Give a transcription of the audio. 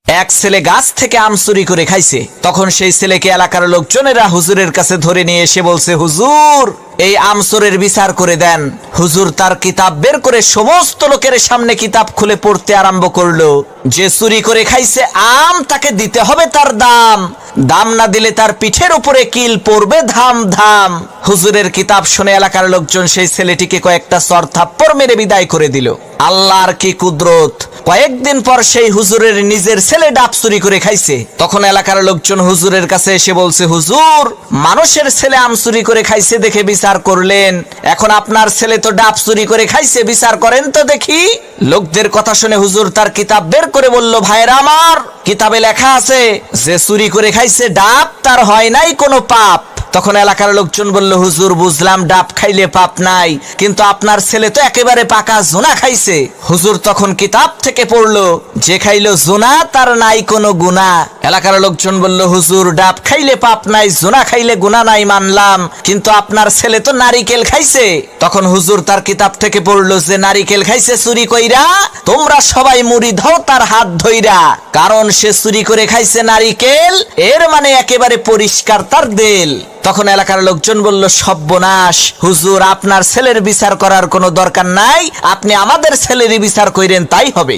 এক ছেলে গাছ থেকে আম চুরি করে খাইছে। তখন সেই ছেলেকে এলাকার লোকজনেরা হুজুরের কাছে ধরে নিয়ে এসে বলছে, হুজুর এই আম চোরের বিচার করে দেন। হুজুর তার কিতাব বের করে সমস্ত লোকের সামনে কিতাব খুলে পড়তে আরম্ভ করলো। যে চুরি করে খাইছে আম তাকে দিতে হবে তার দাম, দাম না দিলে তার পিঠের উপরে কিল পড়বে ধাম ধাম। হুজুরের কিতাব শুনে এলাকার লোকজন সেই ছেলেটিকে কয়েকটা চর থাপ্পড় মেরে বিদায় করে দিল। আল্লাহর কি কুদরত! কয়েকদিন পর সেই হুজুরের নিজের ছেলে ডাব চুরি করে খাইছে। তখন এলাকার লোকজন হুজুরের কাছে এসে বলছে, হুজুর মানুষের ছেলে আম চুরি করে খাইছে দেখে বিচার করলেন, এখন আপনার ছেলে তো ডাব চুরি করে খাইছে, বিচার করেন তো দেখি। লোকদের কথা শুনে হুজুর তার কিতাব বের করে বলল, ভাইরা আমার, কিতাবে লেখা আছে যে চুরি করে খাইছে ডাব তার হয় নাই কোনো পাপ। তখন এলাকার লোকজন বলল, হুজুর বুঝলাম ডাব খাইলে পাপ নাই, কিন্তু আপনার ছেলে তো একেবারে পাকা জোনা খাইছে। হুজুর তখন কিতাব থেকে পড়লো, যে খাইলো জোনা তার নাই কোনো গুনাহ। এলাকার লোকজন বলল, হুজুর ডাব খাইলে পাপ নাই, জোনা খাইলে গুনাহ নাই মানলাম, কিন্তু আপনার ছেলে তো নারিকেল খাইছে। তখন হুজুর তার কিতাব থেকে পড়লো, যে নারিকেল খাইছে চুরি কইরা, তোমরা সবাই মুড়ি দাও তার হাত ধইরা, কারণ সে চুরি করে খাইছে নারিকেল, এর মানে একেবারে পরিষ্কার তার দেল। তখন এলাকার লোকজন বলল, সর্বনাশ, হুজুর আপনার ছেলের বিচার করার কোনো দরকার নাই, আপনি আমাদের ছেলেরই বিচার কইরেন তাই হবে।